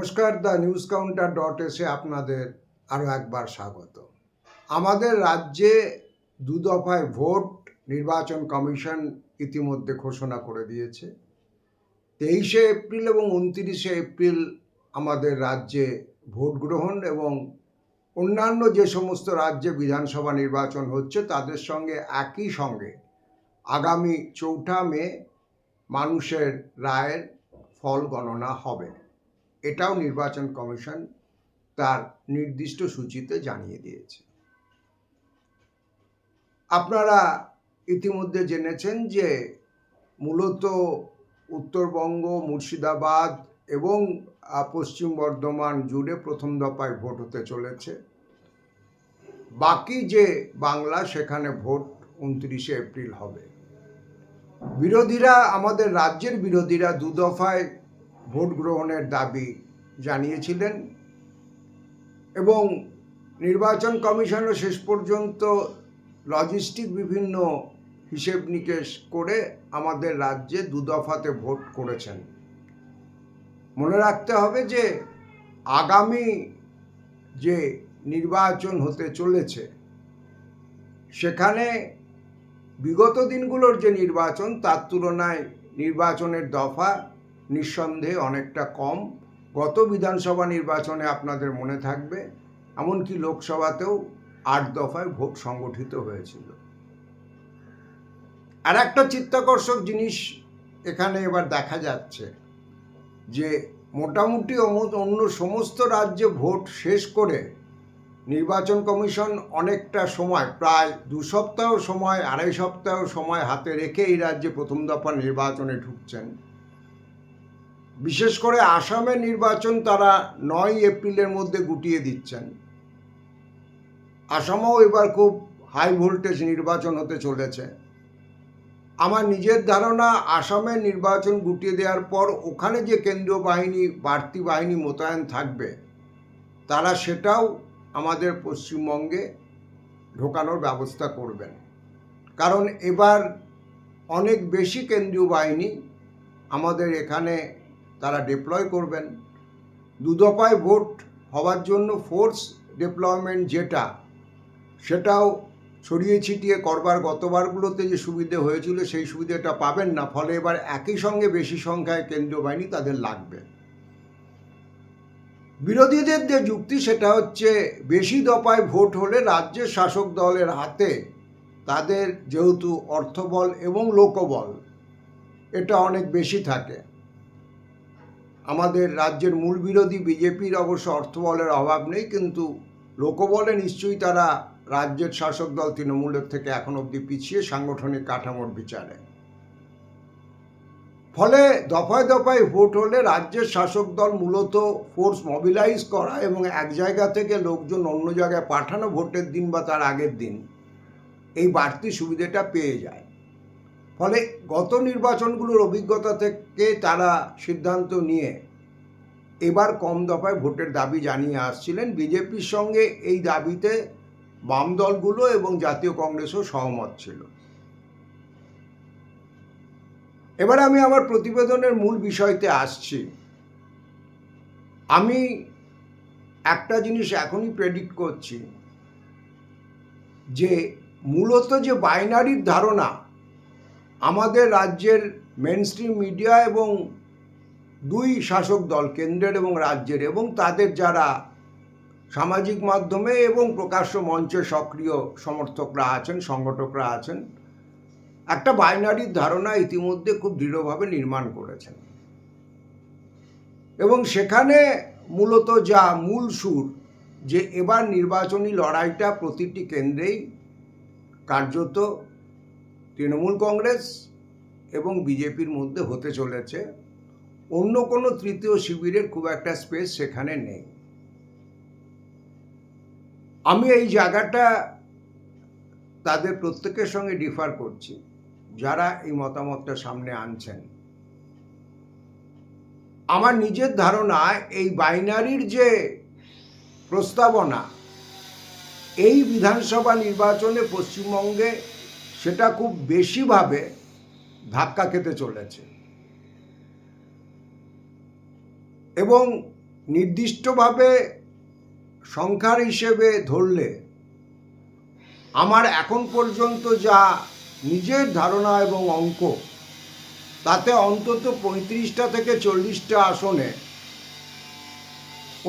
নমস্কার, the news counter .এসে আপনাদের আরও একবার স্বাগত। আমাদের রাজ্যে দু দফায় ভোট নির্বাচন কমিশন ইতিমধ্যে ঘোষণা করে দিয়েছে। 23শে এপ্রিল এবং 29শে এপ্রিল আমাদের রাজ্যে ভোট গ্রহণ এবং অন্যান্য যে সমস্ত রাজ্যে বিধানসভা নির্বাচন হচ্ছে তাদের সঙ্গে একই সঙ্গে আগামী 4 মে মানুষের রায়ের ফল গণনা হবে। এটাও নির্বাচন কমিশন তার নির্দিষ্ট সূচিতে জানিয়ে দিয়েছে। আপনারা ইতিমধ্যে জেনেছেন যে মূলত উত্তরবঙ্গ, মুর্শিদাবাদ এবং পশ্চিম বর্ধমান জুড়ে প্রথম দফায় ভোট হতে চলেছে। বাকি যে বাংলা সেখানে ভোট 29শে এপ্রিল হবে। আমাদের রাজ্যের বিরোধীরা দু দফায় ভোট গ্রহণের দাবি জানিয়েছিলেন এবং নির্বাচন কমিশনও শেষ পর্যন্ত লজিস্টিক বিভিন্ন হিসেব নিকেশ করে আমাদের রাজ্যে দু দফাতে ভোট করেছেন। মনে রাখতে হবে যে আগামী যে নির্বাচন হতে চলেছে সেখানে বিগত দিনগুলোর যে নির্বাচন তার তুলনায় নির্বাচনের দফা নিঃসন্দেহে অনেকটা কম। গত বিধানসভা নির্বাচনে আপনাদের মনে থাকবে এমনকি লোকসভাতেও 8 দফায় ভোট সংগঠিত হয়েছিল। আর একটা চিত্তাকর্ষক জিনিস এখানে এবার দেখা যাচ্ছে যে মোটামুটি অন্য সমস্ত রাজ্যে ভোট শেষ করে নির্বাচন কমিশন অনেকটা সময়, প্রায় 2 সপ্তাহ সময়, 2.5 সপ্তাহ সময় হাতে রেখে এই রাজ্যে প্রথম দফা নির্বাচনে ঢুকছেন। বিশেষ করে আসামের নির্বাচন তারা 9 এপ্রিলের মধ্যে গুটিয়ে দিচ্ছেন। আসামেও এবার খুব হাই ভোল্টেজ নির্বাচন হতে চলেছে। আমার নিজের ধারণা আসামের নির্বাচন গুটিয়ে দেওয়ার পর ওখানে যে কেন্দ্রীয় বাহিনী, বাড়তি বাহিনী মোতায়েন থাকবে তারা সেটাও আমাদের পশ্চিমবঙ্গে ঢোকানোর ব্যবস্থা করবেন। কারণ এবার অনেক বেশি কেন্দ্রীয় বাহিনী আমাদের এখানে তারা ডিপ্লয় করবেন। দু দফায় ভোট হওয়ার জন্য ফোর্স ডিপ্লয়মেন্ট সেটাও ছড়িয়ে ছিটিয়ে করবার গতবারগুলোতে যে সুবিধে হয়েছিল সেই সুবিধাটা পাবেন না। ফলে এবার একই সঙ্গে বেশি সংখ্যায় কেন্দ্রীয় বাহিনী তাদের লাগবে। বিরোধীদের যে যুক্তি সেটা হচ্ছে বেশি দফায় ভোট হলে রাজ্যের শাসক দলের হাতে তাদের যেহেতু অর্থবল এবং লোকবল এটা অনেক বেশি থাকে। আমাদের রাজ্যের মূল বিরোধী বিজেপির অবশ্য অর্থবলের অভাব নেই, কিন্তু লোকবলে নিশ্চয়ই তারা রাজ্যের শাসক দল তৃণমূলের থেকে এখন অবধি পিছিয়ে সাংগঠনিক কাঠামোর বিচারে। ফলে দফায় দফায় ভোট হলে রাজ্যের শাসক দল মূলত ফোর্স মোবিলাইজ করা এবং এক জায়গা থেকে লোকজন অন্য জায়গায় পাঠানো ভোটের দিন বা তার আগের দিন এই বাড়তি সুবিধাটা পেয়ে যায়। ফলে গত নির্বাচনগুলোর অভিজ্ঞতা থেকে তারা সিদ্ধান্ত নিয়ে এবার কম দফায় ভোটের দাবি জানিয়ে আসছিলেন। বিজেপির সঙ্গে এই দাবিতে বাম দলগুলো এবং জাতীয় কংগ্রেসও সহমত ছিল। এবার আমি আমার প্রতিবেদনের মূল বিষয়তে আসছি। আমি একটা জিনিস এখনই প্রেডিক্ট করছি যে মূলত যে বাইনারির ধারণা আমাদের রাজ্যের মেনস্ট্রিম মিডিয়া এবং দুই শাসক দল কেন্দ্রের এবং রাজ্যের এবং তাদের যারা সামাজিক মাধ্যমে এবং প্রকাশ্য মঞ্চে সক্রিয় সমর্থকরা আছেন, সংগঠকরা আছেন, একটা বাইনারির ধারণা ইতিমধ্যে খুব দৃঢ়ভাবে নির্মাণ করেছেন এবং সেখানে মূলত যা মূল সুর যে এবার নির্বাচনী লড়াইটা প্রতিটি কেন্দ্রেই কার্যত তৃণমূল কংগ্রেস এবং বিজেপির মধ্যে হতে চলেছে। অন্য কোনো তৃতীয় শিবিরের খুব একটা স্পেস সেখানে নেই। আমি এই জায়গাটা তাদের প্রত্যেকের সঙ্গে ডিফার করছি যারা এই মতামতটা সামনে আনছেন। আমার নিজের ধারণা এই বাইনারির যে প্রস্তাবনা এই বিধানসভা নির্বাচনে পশ্চিমবঙ্গে সেটা খুব বেশিভাবে ধাক্কা খেতে চলেছে এবং নির্দিষ্টভাবে সংখ্যার হিসেবে ধরলে আমার এখন পর্যন্ত যা নিজের ধারণা এবং অঙ্ক, তাতে অন্তত 35টা থেকে 40টা আসনে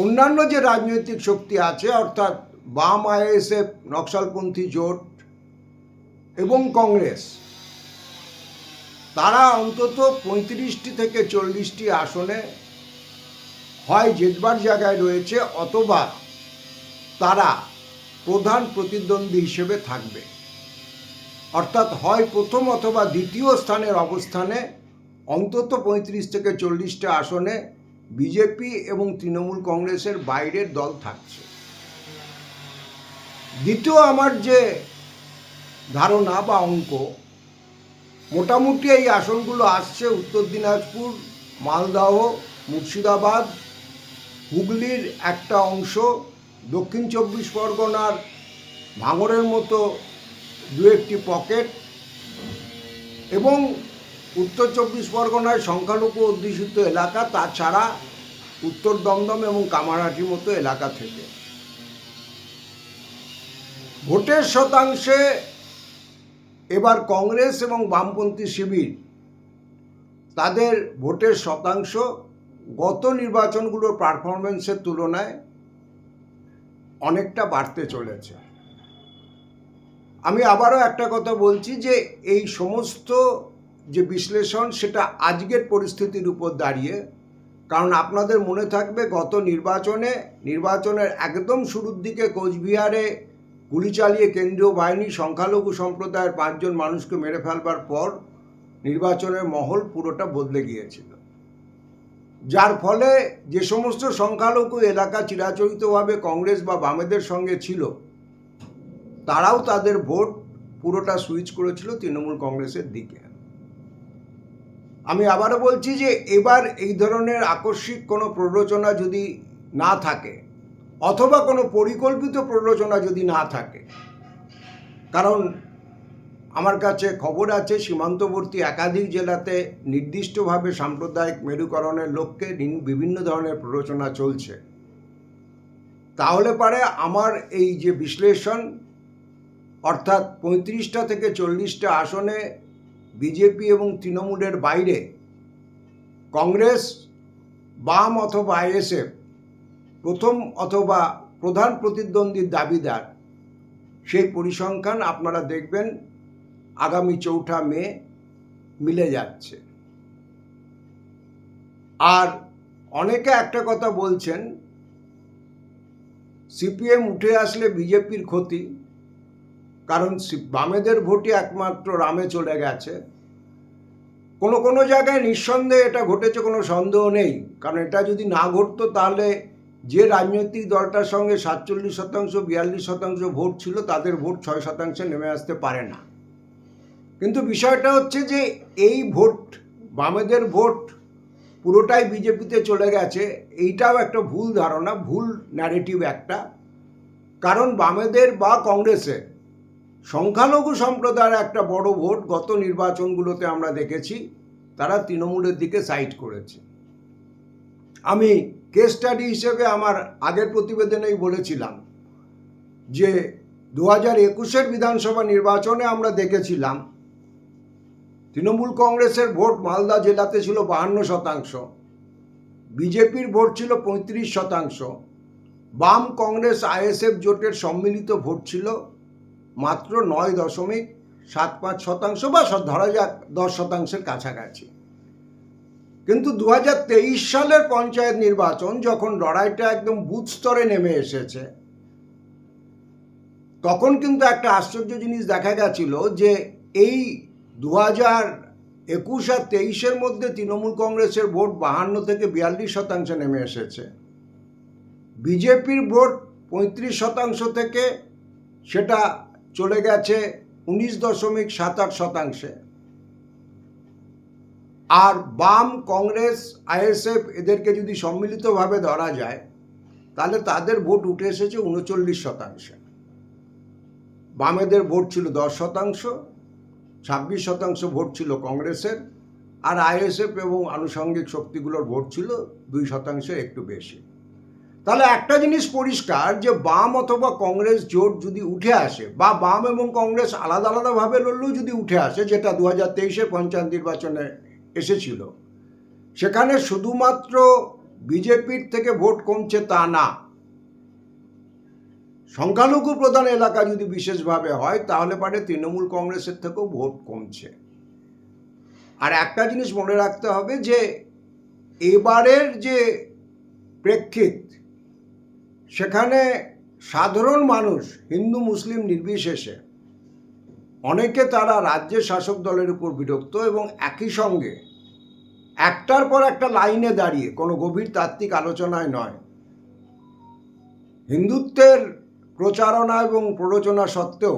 অন্যান্য যে রাজনৈতিক শক্তি আছে, অর্থাৎ বাম, আইএসএফ, নকশালপন্থী জোট এবং কংগ্রেস, তারা অন্তত 35টি থেকে 40টি আসনে হয় জেতবার জায়গায় রয়েছে, অথবা তারা প্রধান প্রতিদ্বন্দ্বী হিসেবে থাকবে। অর্থাৎ হয় প্রথম অথবা দ্বিতীয় স্থানের অবস্থানে অন্তত 35 থেকে 40টা আসনে বিজেপি এবং তৃণমূল কংগ্রেসের বাইরের দল থাকছে। দ্বিতীয় আমার যে ধারণা বা অঙ্ক, মোটামুটি এই আসনগুলো আসছে উত্তর দিনাজপুর, মালদহ, মুর্শিদাবাদ, হুগলির একটা অংশ, দক্ষিণ 24 পরগনার ভাঙড়ের মতো দু একটি পকেট, এবং উত্তর 24 পরগনায় সংখ্যালঘু অধ্যুষিত এলাকা, তাছাড়া উত্তর দমদম এবং কামারহাটির মতো এলাকা থেকে। ভোটের শতাংশে এবার কংগ্রেস এবং বামপন্থী শিবির তাদের ভোটের শতাংশ গত নির্বাচনগুলোর পারফরমেন্সের তুলনায় অনেকটা বাড়তে চলেছে। আমি আবারও একটা কথা বলছি যে এই সমস্ত যে বিশ্লেষণ, সেটা আজকের পরিস্থিতির উপর দাঁড়িয়ে, কারণ আপনাদের মনে থাকবে গত নির্বাচনের একদম শুরুর দিকে কোচবিহারে গুলি চালিয়ে কেন্দ্রীয় বাহিনী সংখ্যালঘু সম্প্রদায়ের 5 জন মানুষকে মেরে ফেলবার পর নির্বাচনের মহল পুরোটা বদলে গিয়েছিল, যার ফলে যে সমস্ত সংখ্যালঘু এলাকা চিরাচরিতভাবে কংগ্রেস বা বামেদের সঙ্গে ছিল, তারাও তাদের ভোট পুরোটা সুইচ করেছিল তৃণমূল কংগ্রেসের দিকে। আমি আবারও বলছি যে এবার এই ধরনের আকস্মিক কোনো প্ররোচনা যদি না থাকে, অথবা কোনো পরিকল্পিত প্ররোচনা যদি না থাকে, কারণ আমার কাছে খবর আছে সীমান্তবর্তী একাধিক জেলাতে নির্দিষ্টভাবে সাম্প্রদায়িক মেরুকরণের লক্ষ্যে বিভিন্ন ধরনের প্ররোচনা চলছে, তাহলে পারে আমার এই যে বিশ্লেষণ, অর্থাৎ 35টা থেকে 40টা আসনে বিজেপি এবং তৃণমূলের বাইরে কংগ্রেস, বাম অথবা আইএসএফ প্রথম অথবা প্রধান প্রতিদ্বন্দ্বীর দাবিদার, সেই পরিসংখ্যান আপনারা দেখবেন আগামী 4 মে মিলে যাচ্ছে। আর অনেকে একটা কথা বলছেন, সিপিএম উঠে আসলে বিজেপির ক্ষতি, কারণ বামেদের ভোটই একমাত্র রামে চলে গেছে। কোনো জায়গায় নিঃসন্দেহে এটা ঘটেছে, কোনো সন্দেহ নেই, কারণ এটা যদি না ঘটতো তাহলে যে রাজনৈতিক দলটার সঙ্গে 47%, 42% ভোট ছিল, তাদের ভোট 6% নেমে আসতে পারে না। কিন্তু বিষয়টা হচ্ছে যে এই ভোট, বামেদের ভোট পুরোটাই বিজেপিতে চলে গেছে, এইটাও একটা ভুল ধারণা, ভুল ন্যারেটিভ একটা। কারণ বামেদের বা কংগ্রেসের সংখ্যালঘু সম্প্রদায়ের একটা বড় ভোট গত নির্বাচনগুলোতে আমরা দেখেছি, তারা তৃণমূলের দিকে সাইড করেছে। আমি কেস স্টাডি হিসেবে আমার আগের প্রতিবেদনেই বলেছিলাম যে 2021-এর বিধানসভা নির্বাচনে আমরা দেখেছিলাম তৃণমূল কংগ্রেসের ভোট মালদা জেলাতে ছিল 52%, বিজেপির ভোট ছিল 35%, বাম কংগ্রেস আইএসএফ জোটের সম্মিলিত ভোট ছিল মাত্র 9.75% বা ধরা যাক 10%-এর কাছাকাছি। কিন্তু 2023 সালের পঞ্চায়েত নির্বাচন যখন লড়াইটা একদম বুথ স্তরে নেমে এসেছে, তখন কিন্তু একটা আশ্চর্য জিনিস দেখা গেছিল যে এই 2021 আর 23-এর মধ্যে তৃণমূল কংগ্রেসের ভোট 52 থেকে 42% নেমে এসেছে, বিজেপির ভোট 35% থেকে সেটা চলে গেছে 19.78%। আর বাম, কংগ্রেস, আইএসএফ এদেরকে যদি সম্মিলিতভাবে ধরা যায়, তাহলে তাদের ভোট উঠে এসেছে 39%। বামেদের ভোট ছিল 10%, 26% ভোট ছিল কংগ্রেসের, আর আইএসএফ এবং আনুষঙ্গিক শক্তিগুলোর ভোট ছিল 2%-এর একটু বেশি। তাহলে একটা জিনিস পরিষ্কার যে বাম অথবা কংগ্রেস জোট যদি উঠে আসে, বা বাম এবং কংগ্রেস আলাদা আলাদাভাবে লড়লেও যদি উঠে আসে, যেটা 2023-এ পঞ্চায়েত নির্বাচনে এসেছিল, সেখানে শুধুমাত্র বিজেপির থেকে ভোট কমছে তা না, সংখ্যালঘু প্রধান এলাকা যদি বিশেষভাবে হয় তাহলে পারে তৃণমূল কংগ্রেসের থেকেও ভোট কমছে। আর একটা জিনিস মনে রাখতে হবে যে এবারের যে প্রেক্ষিত, সেখানে সাধারণ মানুষ হিন্দু মুসলিম নির্বিশেষে অনেকে তারা রাজ্যের শাসক দলের উপর বিরক্ত, এবং একই সঙ্গে একটার পর একটা লাইনে দাঁড়িয়ে কোনো গভীর তাত্ত্বিক আলোচনায় নয়, হিন্দুত্বের প্রচারণা এবং প্ররোচনা সত্ত্বেও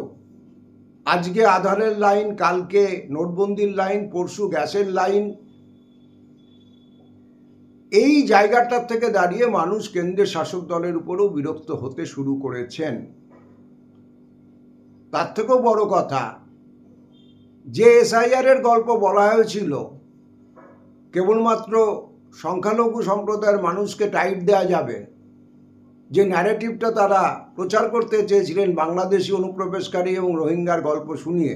আজকে আধারের লাইন, কালকে নোটবন্দির লাইন, পরশু গ্যাসের লাইন, এই জায়গাটার থেকে দাঁড়িয়ে মানুষ কেন্দ্রের শাসক দলের উপরেও বিরক্ত হতে শুরু করেছেন। তার থেকেও বড় কথা, যে এসআইআরের গল্প বলা হয়েছিল কেবলমাত্র সংখ্যালঘু সম্প্রদায়ের মানুষকে টাইট দেওয়া যাবে, যে ন্যারেটিভটা তারা প্রচার করতে চেয়েছিলেন বাংলাদেশি অনুপ্রবেশকারী এবং রোহিঙ্গার গল্প শুনিয়ে,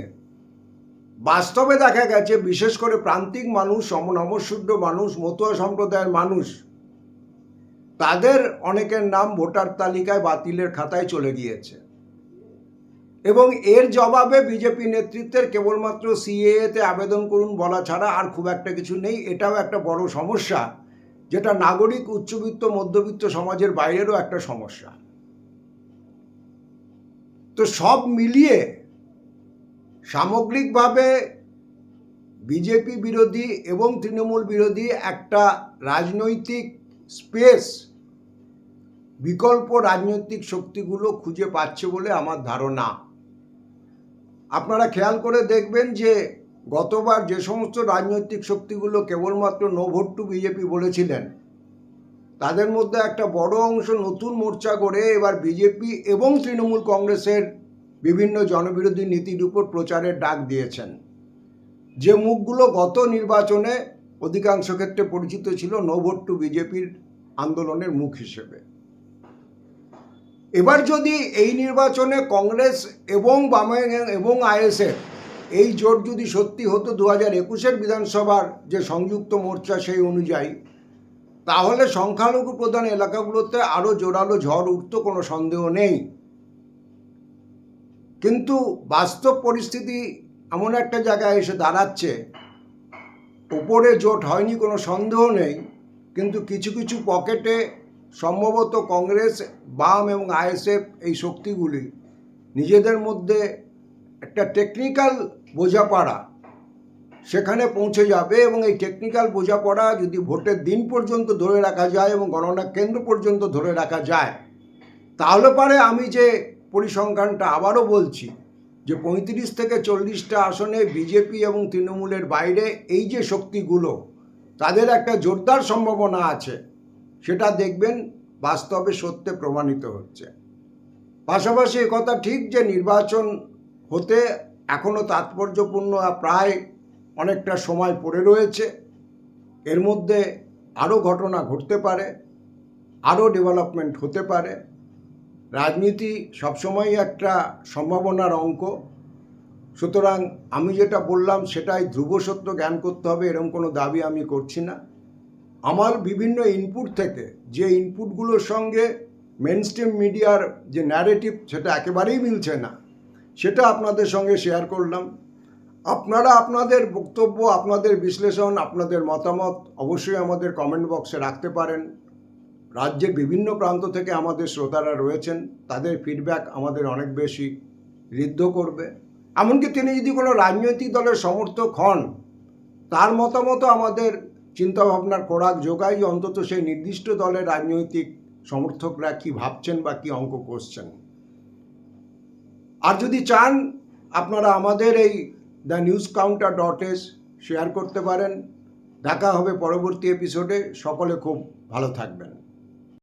বাস্তবে দেখা গেছে বিশেষ করে প্রান্তিক মানুষ, নমশূদ্র মানুষ, মতুয়া সম্প্রদায়ের মানুষ, তাদের অনেকের নাম ভোটার তালিকায় বাতিলের খাতায় চলে গিয়েছে। এবং এর জবাবে বিজেপি নেতৃত্বের কেবলমাত্র সিএএতে আবেদন করুন বলা ছাড়া আর খুব একটা কিছু নেই। এটাও একটা বড় সমস্যা, যেটা নাগরিক, উচ্চবিত্ত, মধ্যবিত্ত সমাজের বাইরেরও একটা সমস্যা। তো সব মিলিয়ে সামগ্রিকভাবে বিজেপি বিরোধী এবং তৃণমূল বিরোধী একটা রাজনৈতিক স্পেস বিকল্প রাজনৈতিক শক্তিগুলো খুঁজে পাচ্ছে বলে আমার ধারণা। আপনারা খেয়াল করে দেখবেন যে গতবার যে সমস্ত রাজনৈতিক শক্তিগুলো কেবলমাত্র নো ভোট টু বিজেপি বলেছিলেন, তাদের মধ্যে একটা বড় অংশ নতুন মোর্চা গড়ে এবার বিজেপি এবং তৃণমূল কংগ্রেসের বিভিন্ন জনবিরোধী নীতির উপর প্রচারের ডাক দিয়েছেন, যে মুখগুলো গত নির্বাচনে অধিকাংশ ক্ষেত্রে পরিচিত ছিল নো ভোট টু বিজেপির আন্দোলনের মুখ হিসেবে। এবার যদি এই নির্বাচনে কংগ্রেস এবং বামে এবং আইএসএফ এই জোট যদি সত্যি হতো 2021-এর বিধানসভার যে সংযুক্ত মোর্চা সেই অনুযায়ী, তাহলে সংখ্যালঘু প্রধান এলাকাগুলোতে আরও জোরালো ঝড় উঠত, কোনো সন্দেহ নেই। কিন্তু বাস্তব পরিস্থিতি এমন একটা জায়গায় এসে দাঁড়াচ্ছে, ওপরে জোট হয়নি কোনো সন্দেহ নেই, কিন্তু কিছু কিছু পকেটে সম্ভবত কংগ্রেস, বাম এবং আইএসএফ এই শক্তিগুলি নিজেদের মধ্যে একটা টেকনিক্যাল বোঝাপড়া সেখানে পৌঁছে যাবে, এবং এই টেকনিক্যাল বোঝাপড়া যদি ভোটের দিন পর্যন্ত ধরে রাখা যায় এবং গণনা কেন্দ্র পর্যন্ত ধরে রাখা যায়, তাহলে পারে আমি যে পরিসংখ্যানটা আবারও বলছি যে 35 থেকে 40টা আসনে বিজেপি এবং তৃণমূলের বাইরে এই যে শক্তিগুলো, তাদের একটা জোরদার সম্ভাবনা আছে, সেটা দেখবেন বাস্তবে সত্যে প্রমাণিত হচ্ছে। পাশাপাশি একথা ঠিক যে নির্বাচন হতে এখনও তাৎপর্যপূর্ণ প্রায় অনেকটা সময় পড়ে রয়েছে। এর মধ্যে আরও ঘটনা ঘটতে পারে, আরও ডেভেলপমেন্ট হতে পারে। রাজনীতি সবসময়ই একটা সম্ভাবনার অঙ্ক। সুতরাং আমি যেটা বললাম সেটাই ধ্রুব সত্য জ্ঞান করতে হবে, এরকম কোনো দাবি আমি করছি না। আমার বিভিন্ন ইনপুট থেকে যে ইনপুটগুলোর সঙ্গে মেনস্ট্রিম মিডিয়ার যে ন্যারেটিভ সেটা একেবারেই মিলছে না, সেটা আপনাদের সঙ্গে শেয়ার করলাম। আপনারা আপনাদের বক্তব্য, আপনাদের বিশ্লেষণ, আপনাদের মতামত অবশ্যই আমাদের কমেন্ট বক্সে রাখতে পারেন। রাজ্যের বিভিন্ন প্রান্ত থেকে আমাদের শ্রোতারা রয়েছেন, তাদের ফিডব্যাক আমাদের অনেক বেশি ঋদ্ধ করবে। এমনকি তিনি যদি কোনো রাজনৈতিক দলের সমর্থক হন, তার মতামতও আমাদের চিন্তাভাবনার খোরাক যোগায় যে অন্তত সেই নির্দিষ্ট দলের রাজনৈতিক সমর্থকরা কী ভাবছেন বা কী অঙ্ক কষছেন। আর যদি চান আপনারা আমাদের এই thenewscounter.es শেয়ার করতে পারেন। দেখা হবে পরবর্তী এপিসোডে। সকলে খুব ভালো থাকবেন।